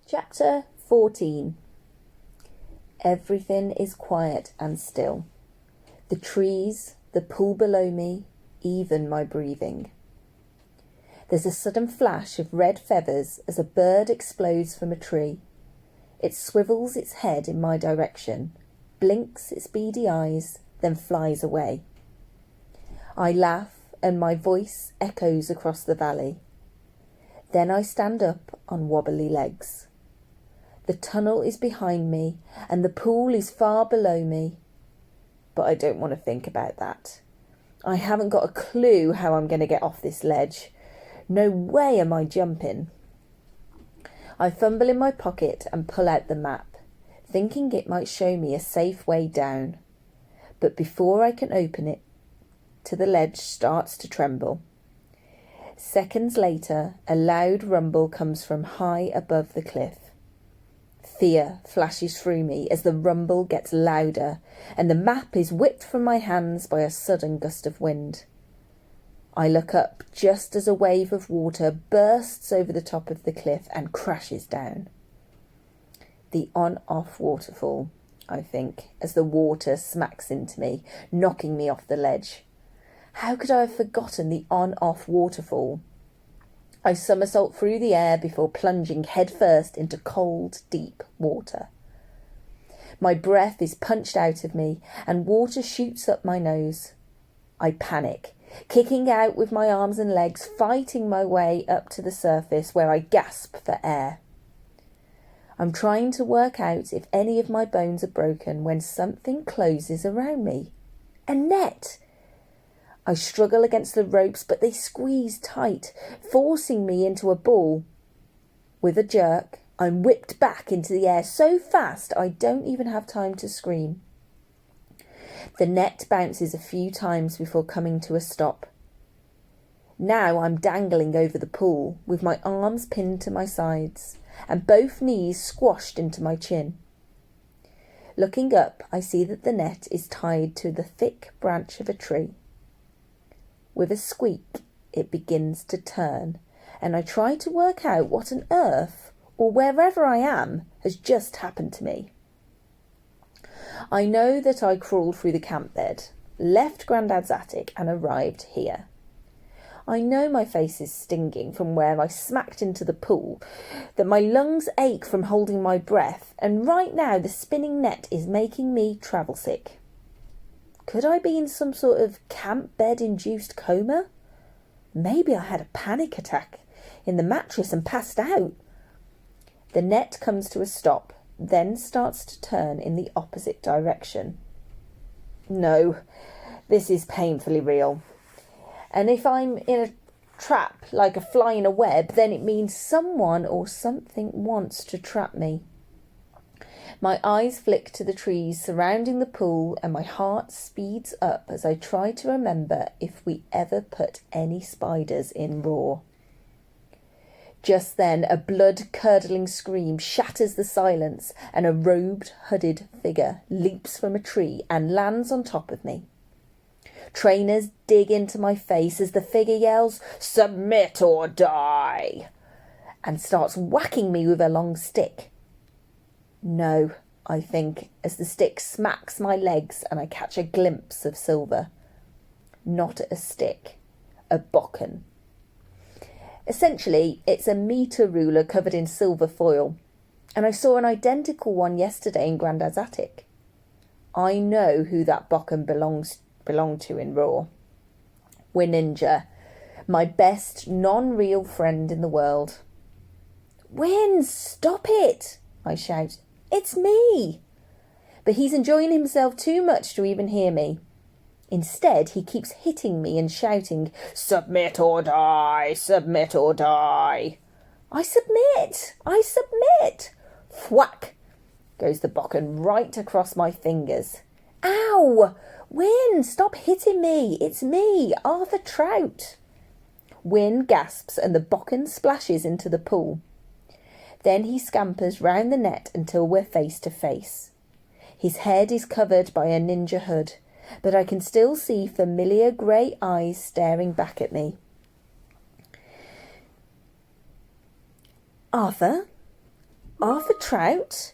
Chapter 14. Everything is quiet and still. The trees, the pool below me, even my breathing. There's a sudden flash of red feathers as a bird explodes from a tree. It swivels its head in my direction, blinks its beady eyes, then flies away. I laugh and my voice echoes across the valley. Then I stand up on wobbly legs. The tunnel is behind me and the pool is far below me. But I don't want to think about that. I haven't got a clue how I'm going to get off this ledge. No way am I jumping. I fumble in my pocket and pull out the map, thinking it might show me a safe way down. But before I can open it, the ledge starts to tremble. Seconds later, a loud rumble comes from high above the cliff. Fear flashes through me as the rumble gets louder and the map is whipped from my hands by a sudden gust of wind. I look up just as a wave of water bursts over the top of the cliff and crashes down. The on-off waterfall, I think, as the water smacks into me, knocking me off the ledge. How could I have forgotten the on-off waterfall? I somersault through the air before plunging headfirst into cold, deep water. My breath is punched out of me and water shoots up my nose. I panic, kicking out with my arms and legs, fighting my way up to the surface where I gasp for air. I'm trying to work out if any of my bones are broken when something closes around me. A net! I struggle against the ropes, but they squeeze tight, forcing me into a ball. With a jerk, I'm whipped back into the air so fast I don't even have time to scream. The net bounces a few times before coming to a stop. Now I'm dangling over the pool, with my arms pinned to my sides, and both knees squashed into my chin. Looking up, I see that the net is tied to the thick branch of a tree. With a squeak, it begins to turn, and I try to work out what on earth, or wherever I am, has just happened to me. I know that I crawled through the camp bed, left Grandad's attic, and arrived here. I know my face is stinging from where I smacked into the pool, that my lungs ache from holding my breath, and right now the spinning net is making me travel sick. Could I be in some sort of camp bed-induced coma? Maybe I had a panic attack in the mattress and passed out. The net comes to a stop, then starts to turn in the opposite direction. No, this is painfully real. And if I'm in a trap like a fly in a web, then it means someone or something wants to trap me. My eyes flick to the trees surrounding the pool and my heart speeds up as I try to remember if we ever put any spiders in Raw. Just then a blood-curdling scream shatters the silence and a robed, hooded figure leaps from a tree and lands on top of me. Trainers dig into my face as the figure yells, "Submit or die!" and starts whacking me with a long stick. No, I think, as the stick smacks my legs and I catch a glimpse of silver. Not a stick, a bokken. Essentially, it's a metre ruler covered in silver foil, and I saw an identical one yesterday in Grandad's attic. I know who that bokken belonged to in Raw. We're Ninja, my best non-real friend in the world. "Win, stop it!" I shout. "It's me!" But he's enjoying himself too much to even hear me. Instead, he keeps hitting me and shouting, "Submit or die! Submit or die!" I submit! I submit! Thwack goes the bokken right across my fingers. Ow! Win, stop hitting me! It's me, Arthur Trout! Win gasps and the bokken splashes into the pool. Then he scampers round the net until we're face to face. His head is covered by a ninja hood, but I can still see familiar grey eyes staring back at me. "Arthur, Arthur Trout?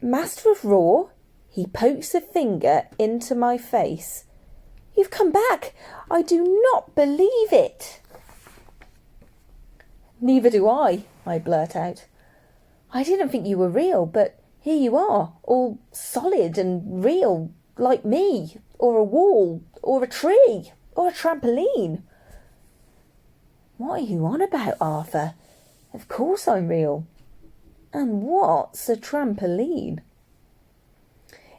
Master of Raw? He pokes a finger into my face. You've come back! I do not believe it! Neither do I blurt out. I didn't think you were real, but here you are, all solid and real, like me, or a wall, or a tree, or a trampoline. What are you on about, Arthur? Of course I'm real. And what's a trampoline?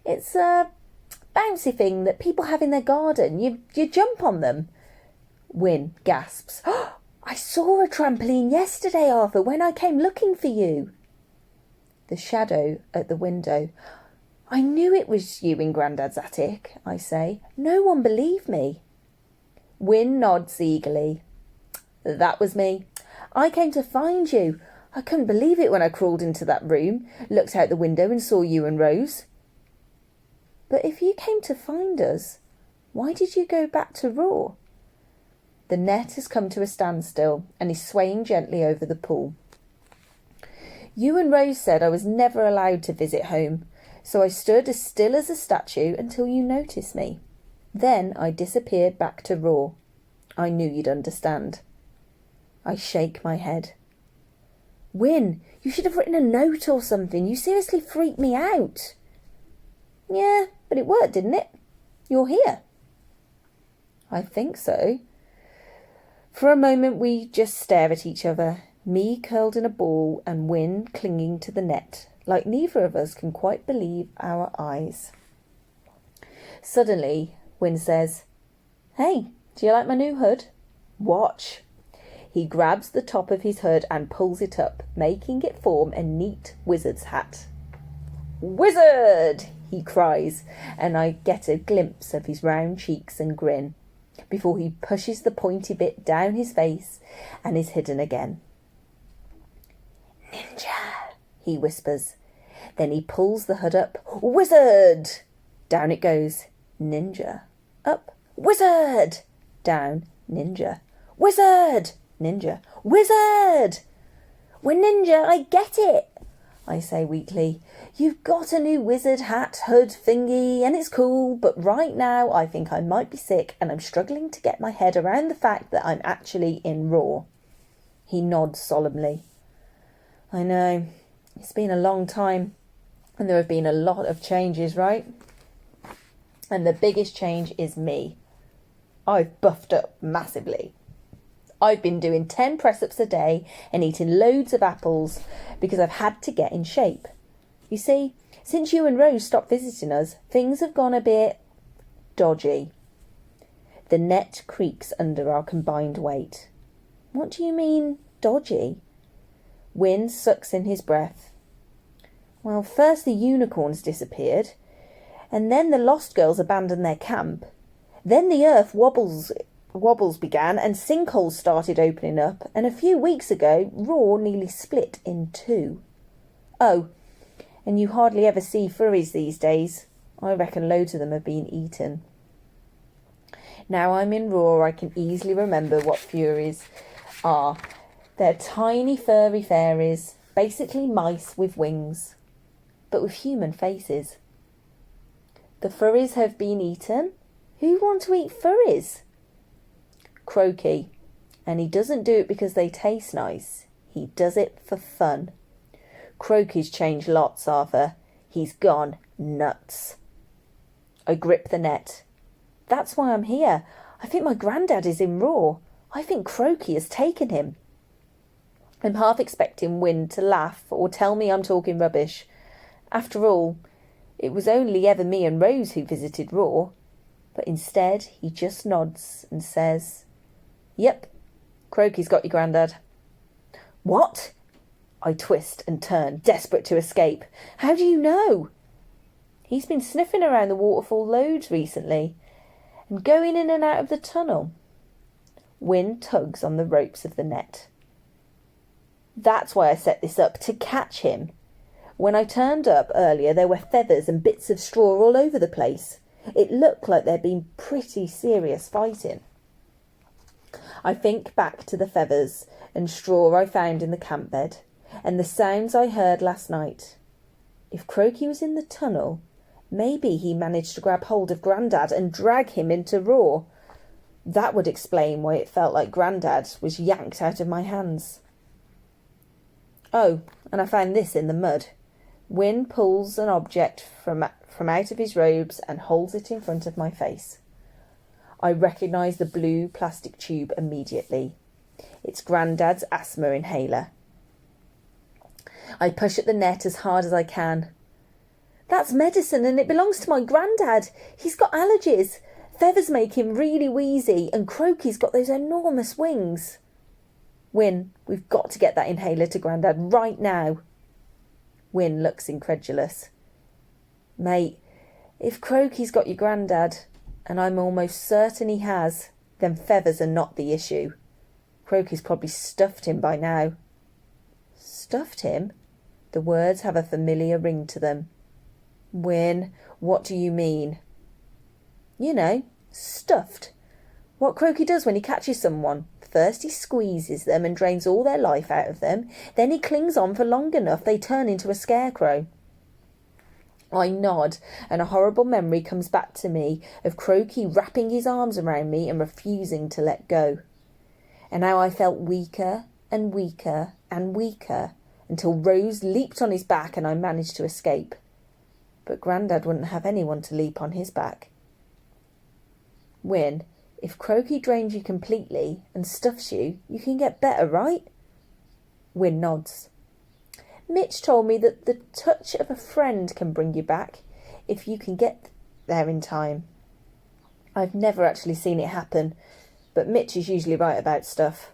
It's a bouncy thing that people have in their garden. You jump on them. Wynne gasps. Oh, I saw a trampoline yesterday, Arthur, when I came looking for you. The shadow at the window. I knew it was you in Grandad's attic, I say. No one believed me. Wynne nods eagerly. That was me. I came to find you. I couldn't believe it when I crawled into that room, looked out the window and saw you and Rose. But if you came to find us, why did you go back to Raw? The net has come to a standstill and is swaying gently over the pool. You and Rose said I was never allowed to visit home, so I stood as still as a statue until you noticed me. Then I disappeared back to Raw. I knew you'd understand. I shake my head. Wynne, you should have written a note or something. You seriously freaked me out. Yeah, but it worked, didn't it? You're here. I think so. For a moment we just stare at each other, me curled in a ball and Wynne clinging to the net, like neither of us can quite believe our eyes. Suddenly, Wynne says, Hey, do you like my new hood? Watch. He grabs the top of his hood and pulls it up, making it form a neat wizard's hat. Wizard! He cries, and I get a glimpse of his round cheeks and grin, before he pushes the pointy bit down his face and is hidden again. Ninja, he whispers. Then he pulls the hood up. Wizard! Down it goes. Ninja. Up. Wizard! Down. Ninja. Wizard! Ninja. Wizard! We're ninja, I get it, I say weakly. You've got a new wizard hat, hood, thingy, and it's cool, but right now I think I might be sick and I'm struggling to get my head around the fact that I'm actually in Raw. He nods solemnly. I know, it's been a long time and there have been a lot of changes, right? And the biggest change is me. I've buffed up massively. I've been doing 10 press-ups a day and eating loads of apples because I've had to get in shape. You see, since you and Rose stopped visiting us, things have gone a bit dodgy. The net creaks under our combined weight. What do you mean, dodgy? Wynne sucks in his breath. Well, first the unicorns disappeared, and then the Lost Girls abandoned their camp. Then the earth wobbles began and sinkholes started opening up, and a few weeks ago Raw nearly split in two. Oh, and you hardly ever see furries these days. I reckon loads of them have been eaten. Now I'm in Raw, I can easily remember what furies are. They're tiny furry fairies, basically mice with wings, but with human faces. The furries have been eaten? Who want to eat furries? Croaky, and he doesn't do it because they taste nice. He does it for fun. Croaky's changed lots, Arthur. He's gone nuts. I grip the net. That's why I'm here. I think my granddad is in Raw. I think Croaky has taken him. I'm half expecting Wynne to laugh or tell me I'm talking rubbish. After all, it was only ever me and Rose who visited Raw. But instead, he just nods and says, Yep, Croaky's got your granddad. What? I twist and turn, desperate to escape. How do you know? He's been sniffing around the waterfall loads recently and going in and out of the tunnel. Wynne tugs on the ropes of the net. That's why I set this up, to catch him. When I turned up earlier, there were feathers and bits of straw all over the place. It looked like there'd been pretty serious fighting. I think back to the feathers and straw I found in the camp bed, and the sounds I heard last night. If Croaky was in the tunnel, maybe he managed to grab hold of Grandad and drag him into Raw. That would explain why it felt like Grandad was yanked out of my hands. Oh, and I found this in the mud. Wynne pulls an object from out of his robes and holds it in front of my face. I recognise the blue plastic tube immediately. It's Grandad's asthma inhaler. I push at the net as hard as I can. That's medicine and it belongs to my Grandad. He's got allergies. Feathers make him really wheezy and Croaky's got those enormous wings. Wynne, we've got to get that inhaler to Grandad right now. Wynne looks incredulous. Mate, if Croaky's got your Grandad, and I'm almost certain he has, then feathers are not the issue. Croaky's probably stuffed him by now. Stuffed him? The words have a familiar ring to them. Wynne, what do you mean? You know, stuffed. What Croaky does when he catches someone. First he squeezes them and drains all their life out of them. Then he clings on for long enough they turn into a scarecrow. I nod, and a horrible memory comes back to me of Croaky wrapping his arms around me and refusing to let go. And now I felt weaker and weaker and weaker until Rose leaped on his back and I managed to escape. But Grandad wouldn't have anyone to leap on his back. Wynne, if Croaky drains you completely and stuffs you, you can get better, right? Wynne nods. Mitch told me that the touch of a friend can bring you back if you can get there in time. I've never actually seen it happen, but Mitch is usually right about stuff.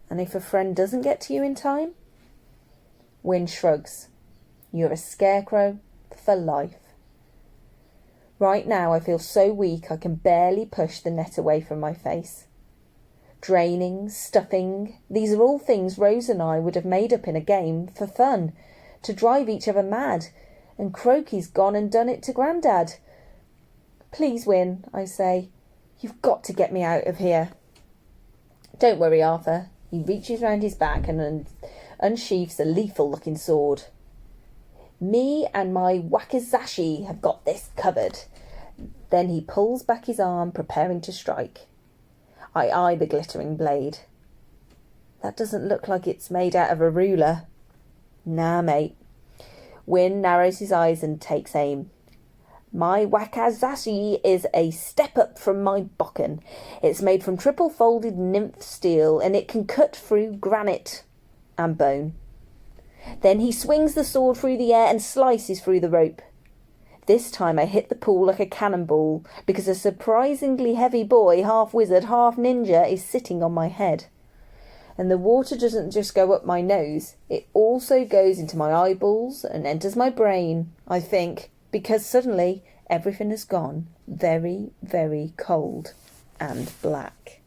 And if a friend doesn't get to you in time? Wynne shrugs. You're a scarecrow for life. Right now I feel so weak I can barely push the net away from my face. Draining, stuffing, these are all things Rose and I would have made up in a game for fun, to drive each other mad, and Croaky's gone and done it to Grandad. Please, Wynne, I say, you've got to get me out of here. Don't worry, Arthur. He reaches round his back and unsheaths a lethal-looking sword. Me and my wakizashi have got this covered. Then he pulls back his arm, preparing to strike. I eye the glittering blade. That doesn't look like it's made out of a ruler. Nah, mate. Wynne narrows his eyes and takes aim. My wakizashi is a step up from my bokken. It's made from triple-folded nymph steel, and it can cut through granite and bone. Then he swings the sword through the air and slices through the rope. This time I hit the pool like a cannonball, because a surprisingly heavy boy, half wizard, half ninja, is sitting on my head. And the water doesn't just go up my nose, it also goes into my eyeballs and enters my brain, I think, because suddenly everything has gone very, very cold and black.